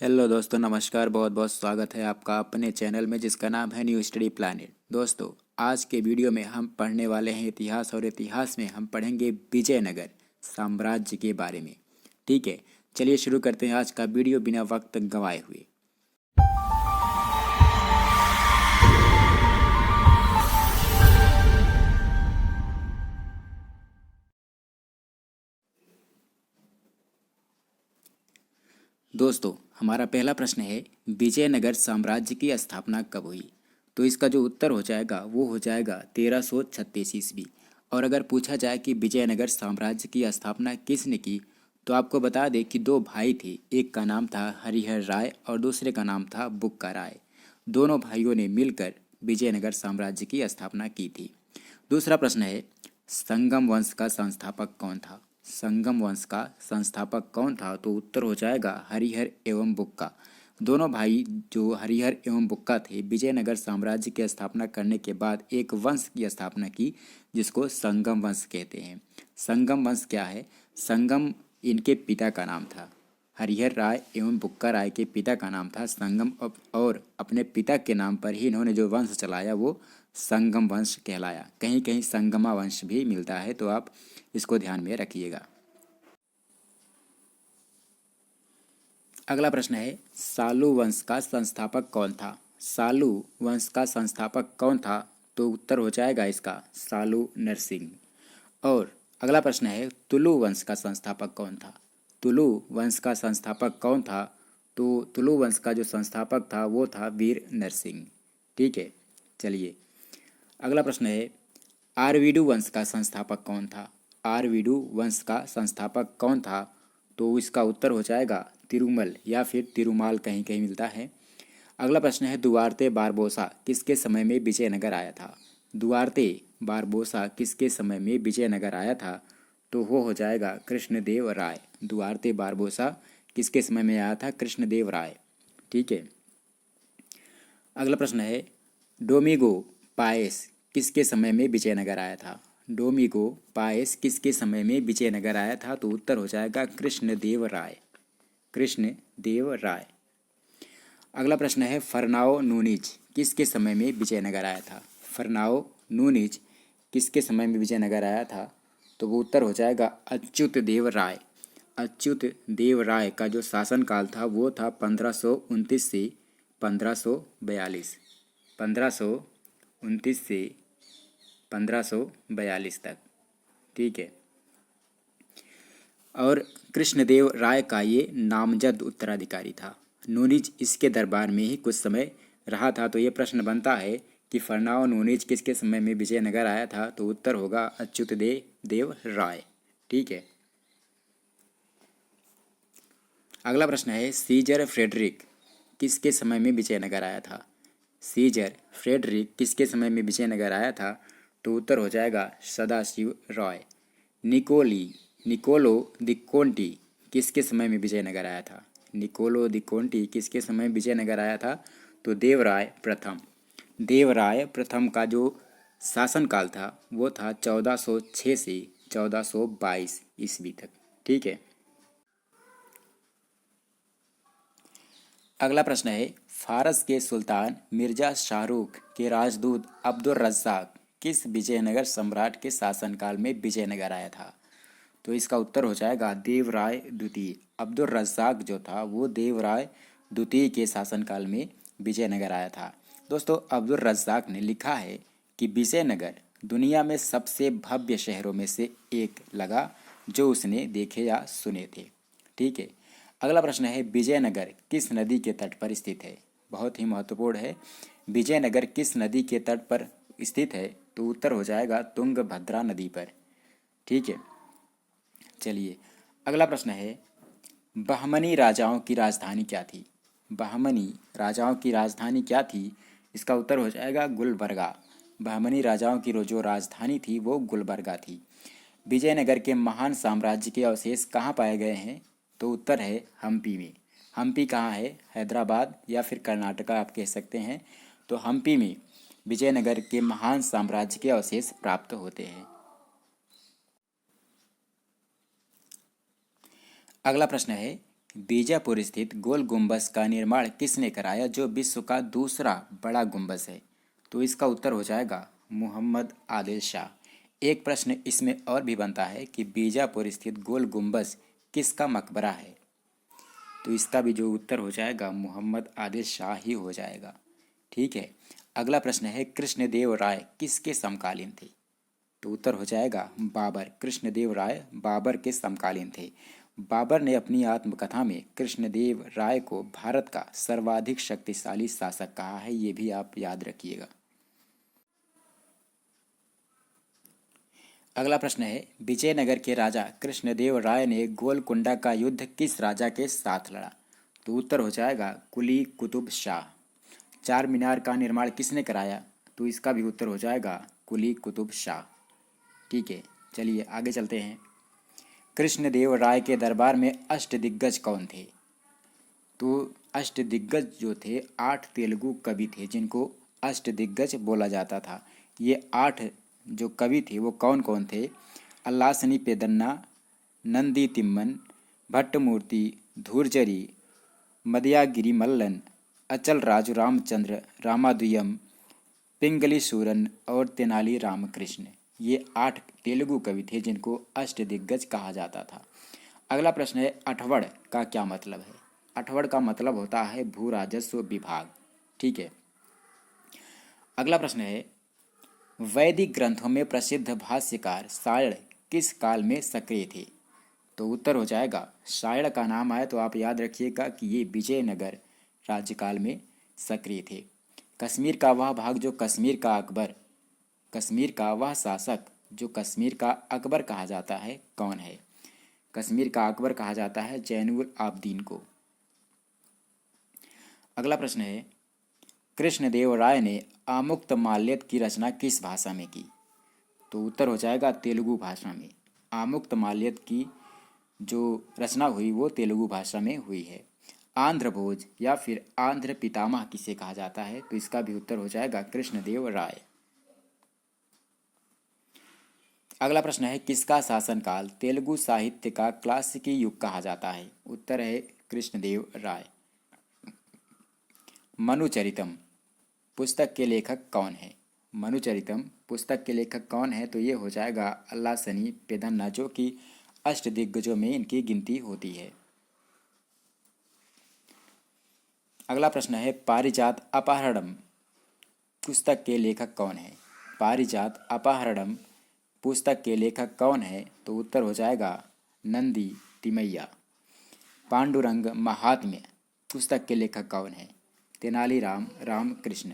Hello दोस्तों, नमस्कार। बहुत बहुत स्वागत है आपका अपने चैनल में जिसका नाम है न्यू स्टडी प्लानेट। दोस्तों, आज के वीडियो में हम पढ़ने वाले हैं इतिहास, और इतिहास में हम पढ़ेंगे विजयनगर साम्राज्य के बारे में। ठीक है, चलिए शुरू करते हैं आज का वीडियो बिना वक्त गंवाए हुए। दोस्तों, हमारा पहला प्रश्न है विजयनगर साम्राज्य की स्थापना कब हुई। तो इसका जो उत्तर हो जाएगा वो हो जाएगा 1336 ईस्वी। और अगर पूछा जाए कि विजयनगर साम्राज्य की स्थापना किसने की, तो आपको बता दें कि दो भाई थे। एक का नाम था हरिहर राय और दूसरे का नाम था बुक्का राय। दोनों भाइयों ने मिलकर विजयनगर साम्राज्य की स्थापना की थी। दूसरा प्रश्न है संगम वंश का संस्थापक कौन था। संगम वंश का संस्थापक कौन था, तो उत्तर हो जाएगा हरिहर एवं बुक्का। दोनों भाई जो हरिहर एवं बुक्का थे, विजयनगर साम्राज्य की स्थापना करने के बाद एक वंश की स्थापना की जिसको संगम वंश कहते हैं। संगम वंश क्या है? संगम इनके पिता का नाम था। हरिहर राय एवं बुक्का राय के पिता का नाम था संगम, और अपने पिता के नाम पर ही इन्होंने जो वंश चलाया वो संगम वंश कहलाया। कहीं कहीं संगमा वंश भी मिलता है, तो आप इसको ध्यान में रखिएगा। अगला प्रश्न है सालू वंश का संस्थापक कौन था। सालू वंश का संस्थापक कौन था, तो उत्तर हो जाएगा इसका सालू नरसिंह। और अगला प्रश्न है तुलु वंश का संस्थापक कौन था। तुलु वंश का संस्थापक कौन था, तो तुलु वंश का जो संस्थापक था वो था वीर नरसिंह। ठीक है, चलिए अगला प्रश्न है आरवीडु वंश का संस्थापक कौन था। आरवीडु वंश का संस्थापक कौन था, तो इसका उत्तर हो जाएगा तिरुमल या फिर तिरुमाल, कहीं कहीं मिलता है। अगला प्रश्न है दुआरते बारबोसा किसके समय में विजयनगर आया था। दुआरते बारबोसा किसके समय में विजयनगर आया था, तो वो हो जाएगा कृष्णदेव राय। दुआरते बारबोसा किसके समय में आया था? कृष्णदेव राय। ठीक है, अगला प्रश्न है डोमिगो पायस किसके समय में विजयनगर आया था। डोमिगो पायस किसके समय में विजयनगर आया था, तो उत्तर हो जाएगा कृष्णदेव राय। कृष्णदेव राय। अगला प्रश्न है फरनाओ नूनिज किसके समय में विजयनगर आया था। फरनाओ नूनिज किसके समय में विजयनगर आया था, तो वो उत्तर हो जाएगा अच्युत देव राय। अच्युत देव राय का जो शासनकाल था वो था 1529 से 1542। 1529 से 1542 तक। ठीक है, और कृष्णदेव राय का ये नामजद उत्तराधिकारी था। नूनिज इसके दरबार में ही कुछ समय रहा था। तो ये प्रश्न बनता है कि फरनाओ नूनिज किसके समय में विजयनगर आया था, तो उत्तर होगा अच्युत देव राय। ठीक है, अगला प्रश्न है सीजर फ्रेडरिक किसके समय में विजयनगर आया था। सीजर फ्रेडरिक किसके समय में विजयनगर आया था, तो उत्तर हो जाएगा सदाशिव रॉय। निकोलो दी कोंटी किसके समय में विजयनगर आया था। निकोलो दी कोंटी किसके समय में विजयनगर आया था, तो देवराय प्रथम। देवराय प्रथम का जो शासनकाल था वो था 1406 से 1422 ईस्वी तक। ठीक है, अगला प्रश्न है फारस के सुल्तान मिर्जा शाहरुख के राजदूत अब्दुल रज्जाक किस विजयनगर सम्राट के शासनकाल में विजयनगर आया था, तो इसका उत्तर हो जाएगा देवराय द्वितीय। अब्दुल रज्जाक जो था वो देवराय द्वितीय के शासनकाल में विजयनगर आया था। दोस्तों, अब्दुल रज्जाक ने लिखा है कि विजयनगर दुनिया में सबसे भव्य शहरों में से एक लगा जो उसने देखे या सुने थे। ठीक है, अगला प्रश्न है विजयनगर किस नदी के तट पर स्थित है। बहुत ही महत्वपूर्ण है, विजयनगर किस नदी के तट पर स्थित है, तो उत्तर हो जाएगा तुंगभद्रा नदी पर। ठीक है, चलिए अगला प्रश्न है बहमनी राजाओं की राजधानी क्या थी। बहमनी राजाओं की राजधानी क्या थी, इसका उत्तर हो जाएगा गुलबर्गा। बहमनी राजाओं की जो राजधानी थी वो गुलबर्गा थी। विजयनगर के महान साम्राज्य के अवशेष कहाँ पाए गए हैं, तो उत्तर है हम्पी में। हम्पी कहाँ है? हैदराबाद या फिर कर्नाटका आप कह सकते हैं। तो हम्पी में विजयनगर के महान साम्राज्य के अवशेष प्राप्त होते हैं। अगला प्रश्न है बीजापुर स्थित गोल गुंबज का निर्माण किसने कराया, जो विश्व का दूसरा बड़ा गुंबज है? तो इसका उत्तर हो जाएगा मोहम्मद आदिल शाह। एक प्रश्न इसमें और भी बनता है कि बीजापुर स्थित गोल गुंबज किसका मकबरा है? तो इसका भी जो उत्तर हो जाएगा मोहम्मद आदिल शाह ही हो जाएगा। ठीक है, अगला प्रश्न है कृष्णदेव राय किसके समकालीन थे? तो उत्तर हो जाएगा बाबर। कृष्णदेव राय बाबर के समकालीन थे। बाबर ने अपनी आत्मकथा में कृष्णदेव राय को भारत का सर्वाधिक शक्तिशाली शासक कहा है, ये भी आप याद रखिएगा। अगला प्रश्न है विजयनगर के राजा कृष्णदेव राय ने गोलकुंडा का युद्ध किस राजा के साथ लड़ा? तो उत्तर हो जाएगा कुली कुतुब शाह। चार मीनार का निर्माण किसने कराया? तो इसका भी उत्तर हो जाएगा कुली कुतुब शाह। ठीक है, चलिए आगे चलते हैं। कृष्णदेव राय के दरबार में अष्टदिग्गज कौन थे? तो अष्टदिग्गज जो थे 8 तेलुगु कवि थे जिनको अष्टदिग्गज बोला जाता था। ये 8 जो कवि थे वो कौन कौन थे? अल्लासनी पेदन्ना, नंदी तिम्मन, भट्टमूर्ति, धूर्जरी, मदयागिरी मल्लन, अचल राजू रामचंद्र रामादुयम, पिंगली सूरन और तेनाली रामकृष्ण। ये 8 तेलुगु कवि थे जिनको अष्टदिग्गज कहा जाता था। अगला प्रश्न है अठवड़ का क्या मतलब है? अठवड़ का मतलब होता है भू राजस्व विभाग। ठीक है, अगला प्रश्न है वैदिक ग्रंथों में प्रसिद्ध भाष्यकार सायण किस काल में सक्रिय थे? तो उत्तर हो जाएगा सायण का नाम आए तो आप याद रखिएगा कि ये विजयनगर राज्यकाल में सक्रिय थे। कश्मीर का वह भाग जो कश्मीर का वह शासक जो कश्मीर का अकबर कहा जाता है कौन है? कश्मीर का अकबर कहा जाता है जैनुल आबदीन को। अगला प्रश्न है कृष्णदेव राय ने आमुक्तमाल्यद की रचना किस भाषा में की? तो उत्तर हो जाएगा तेलुगु भाषा में। आमुक्तमाल्यद की जो रचना हुई वो तेलुगु भाषा में हुई है। आंध्र भोज या फिर आंध्र पितामह किसे कहा जाता है? तो इसका भी उत्तर हो जाएगा कृष्णदेव राय। अगला प्रश्न है किसका शासनकाल तेलुगु साहित्य का क्लासिकी युग कहा जाता है? उत्तर है कृष्णदेव राय। मनुचरितम पुस्तक के लेखक कौन है? मनुचरितम पुस्तक के लेखक कौन है? तो ये हो जाएगा अल्लासनी पेदन्ना जो कि अष्टदिग्गजों में इनकी गिनती होती है। अगला प्रश्न है पारिजात अपहरणम पुस्तक के लेखक कौन है? पारिजात अपहरणम पुस्तक के लेखक कौन है? तो उत्तर हो जाएगा नंदी तिमैया। पांडुरंग महात्म्य पुस्तक के लेखक कौन है? तेनालीराम रामकृष्ण।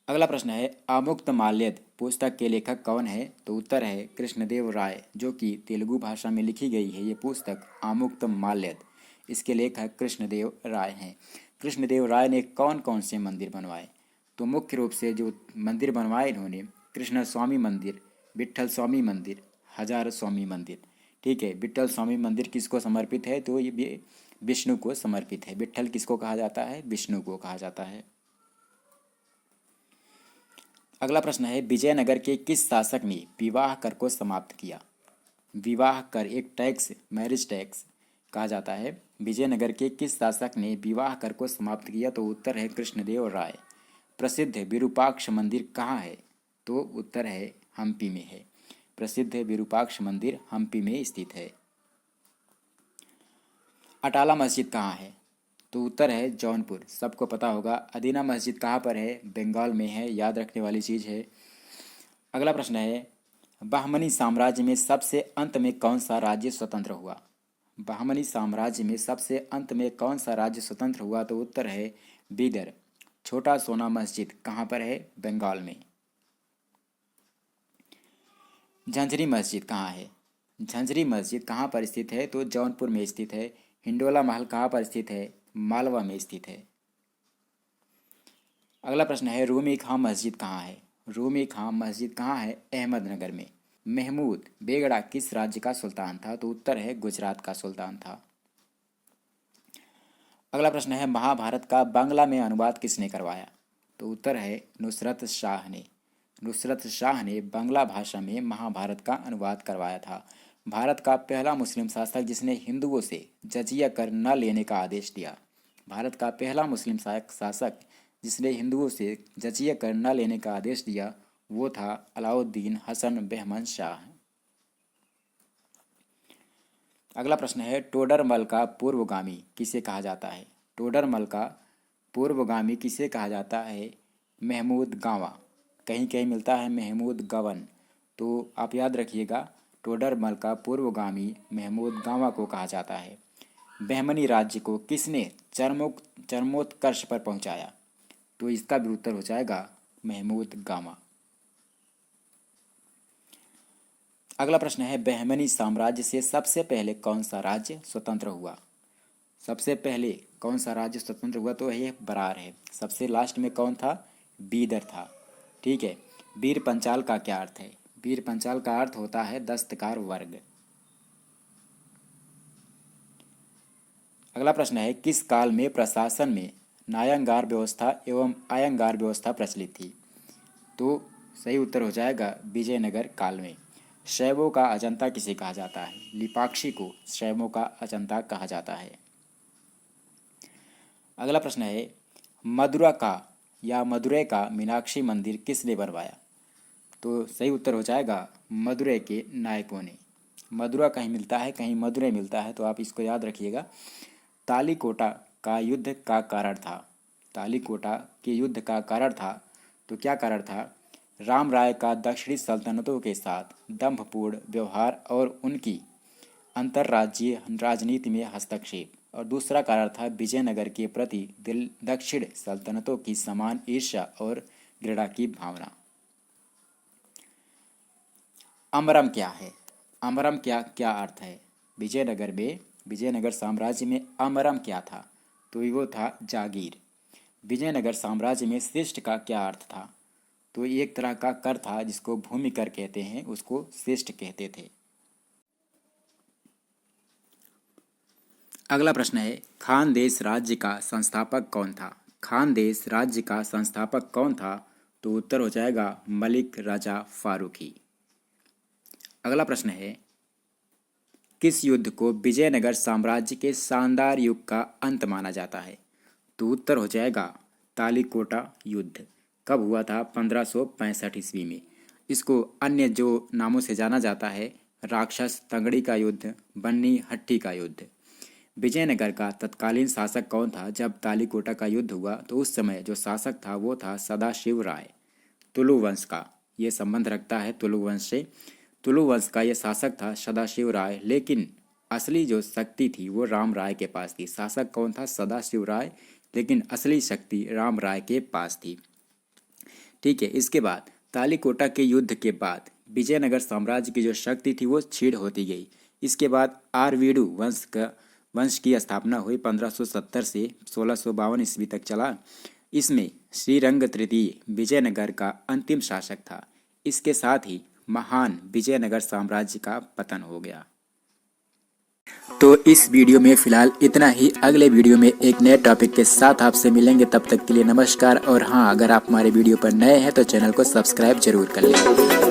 अगला प्रश्न है आमुक्तमाल्यद पुस्तक के लेखक कौन है? तो उत्तर है कृष्णदेव राय जो कि तेलुगु भाषा में लिखी गई है। ये पुस्तक आमुक्तमाल्यद, इसके लेखक कृष्णदेव राय हैं। कृष्णदेव राय ने कौन कौन से मंदिर बनवाए? तो मुख्य रूप से जो मंदिर बनवाए इन्होंने कृष्ण स्वामी मंदिर, विट्ठल स्वामी मंदिर, हजार स्वामी मंदिर। ठीक है, विट्ठल स्वामी मंदिर किसको समर्पित है? तो ये विष्णु को समर्पित है। विट्ठल किसको कहा जाता है? विष्णु को कहा जाता है। अगला प्रश्न है विजयनगर के किस शासक ने विवाह कर को समाप्त किया? विवाह कर एक टैक्स, मैरिज टैक्स कहा जाता है। विजयनगर के किस शासक ने विवाह कर को समाप्त किया? तो उत्तर है कृष्णदेव राय। प्रसिद्ध विरूपाक्ष मंदिर कहाँ है? तो उत्तर है हम्पी में है। प्रसिद्ध विरूपाक्ष मंदिर हम्पी में स्थित है। अटाला मस्जिद कहाँ है? तो उत्तर है जौनपुर। सबको पता होगा। अदीना मस्जिद कहाँ पर है? बंगाल में है, याद रखने वाली चीज़ है। अगला प्रश्न है बहमनी साम्राज्य में सबसे अंत में कौन सा राज्य स्वतंत्र हुआ? बहमनी साम्राज्य में सबसे अंत में कौन सा राज्य स्वतंत्र हुआ? तो उत्तर है बीदर। छोटा सोना मस्जिद कहाँ पर है? बंगाल में। झंझरी मस्जिद कहाँ है? झंझरी मस्जिद कहाँ पर स्थित है? तो जौनपुर में स्थित है। हिंडोला महल कहाँ पर स्थित है? मालवा में स्थित है। अगला प्रश्न है रूमी खां मस्जिद कहाँ है? रूमी खां मस्जिद कहाँ है? अहमदनगर में। महमूद बेगड़ा किस राज्य का सुल्तान था? तो उत्तर है गुजरात का सुल्तान था। अगला प्रश्न है महाभारत का बांग्ला में अनुवाद किसने करवाया? तो उत्तर है नुसरत शाह ने। नुसरत शाह ने बांग्ला भाषा में महाभारत का अनुवाद करवाया था। भारत का पहला मुस्लिम शासक जिसने हिंदुओं से जजिया कर न लेने का आदेश दिया। भारत का पहला मुस्लिम शासक जिसने हिंदुओं से जजिया कर न लेने का आदेश दिया वो था अलाउद्दीन हसन बहमन शाह। अगला प्रश्न है टोडरमल का पूर्वगामी किसे कहा जाता है। टोडरमल का पूर्वगामी किसे कहा जाता है। महमूद गावा, कहीं कहीं मिलता है महमूद गवन, तो आप याद रखिएगा टोडरमल का पूर्वगामी महमूद गावा को कहा जाता है। बहमनी राज्य को किसने चरमोत्कर्ष पर पहुंचाया, तो इसका भी उत्तर हो जाएगा महमूद गावा। अगला प्रश्न है बहमनी साम्राज्य से सबसे पहले कौन सा राज्य स्वतंत्र हुआ। सबसे पहले कौन सा राज्य स्वतंत्र हुआ, तो ये बरार है। सबसे लास्ट में कौन था, बीदर था। ठीक है, वीर पंचाल का क्या अर्थ है। वीर पंचाल का अर्थ होता है दस्तकार वर्ग। अगला प्रश्न है किस काल में प्रशासन में न्यायागार व्यवस्था एवं आयंगार व्यवस्था प्रचलित थी, तो सही उत्तर हो जाएगा विजयनगर काल में। शैवों का अजंता किसे कहा जाता है। लिपाक्षी को शैवों का अजंता कहा जाता है। अगला प्रश्न है मदुरा का या मदुरै का मीनाक्षी मंदिर किसने बनवाया, तो सही उत्तर हो जाएगा मदुरै के नायकों ने। मदुरा कहीं मिलता है कहीं मदुरै मिलता है, तो आप इसको याद रखिएगा। तालीकोटा का युद्ध का कारण था। तालीकोटा के युद्ध का कारण था, तो क्या कारण था। राम राय का दक्षिणी सल्तनतों के साथ दंभपूर्ण व्यवहार और उनकी अंतर्राज्यीय राजनीति में हस्तक्षेप, और दूसरा कारण था विजयनगर के प्रति दक्षिण सल्तनतों की समान ईर्ष्या और घृणा की भावना। अमरम क्या है। अमरम क्या क्या अर्थ है। विजयनगर साम्राज्य में अमरम क्या था, तो वो था जागीर। विजयनगर साम्राज्य में शिष्ट का क्या अर्थ था, तो एक तरह का कर था जिसको भूमि कर कहते हैं, उसको शिष्ट कहते थे। अगला प्रश्न है खानदेश राज्य का संस्थापक कौन था। खानदेश राज्य का संस्थापक कौन था, तो उत्तर हो जाएगा मलिक राजा फारूकी। अगला प्रश्न है किस युद्ध को विजयनगर साम्राज्य के शानदार युग का अंत माना जाता है, तो उत्तर हो जाएगा तालीकोटा युद्ध। कब हुआ था, 1565 ईस्वी में। इसको अन्य जो नामों से जाना जाता है राक्षस तंगड़ी का युद्ध, बन्नी हट्टी का युद्ध। विजयनगर का तत्कालीन शासक कौन था जब तालीकोटा का युद्ध हुआ, तो उस समय जो शासक था वो था सदाशिव राय। तुलु वंश का ये संबंध रखता है तुलु वंश से। तुलु वंश का ये शासक था सदाशिव राय, लेकिन असली जो शक्ति थी वो राम राय के पास थी। शासक कौन था, सदाशिव राय, लेकिन असली शक्ति राम राय के पास थी। ठीक है, इसके बाद तालीकोटा के युद्ध के बाद विजयनगर साम्राज्य की जो शक्ति थी वो क्षीण होती गई। इसके बाद आरवीडू वंश की स्थापना हुई 1570 से 1652 ईस्वी तक चला। इसमें श्रीरंग तृतीय विजयनगर का अंतिम शासक था। इसके साथ ही महान विजयनगर साम्राज्य का पतन हो गया। तो इस वीडियो में फिलहाल इतना ही। अगले वीडियो में एक नए टॉपिक के साथ आपसे मिलेंगे, तब तक के लिए नमस्कार। और हाँ, अगर आप हमारे वीडियो पर नए हैं तो चैनल को सब्सक्राइब जरूर कर लें।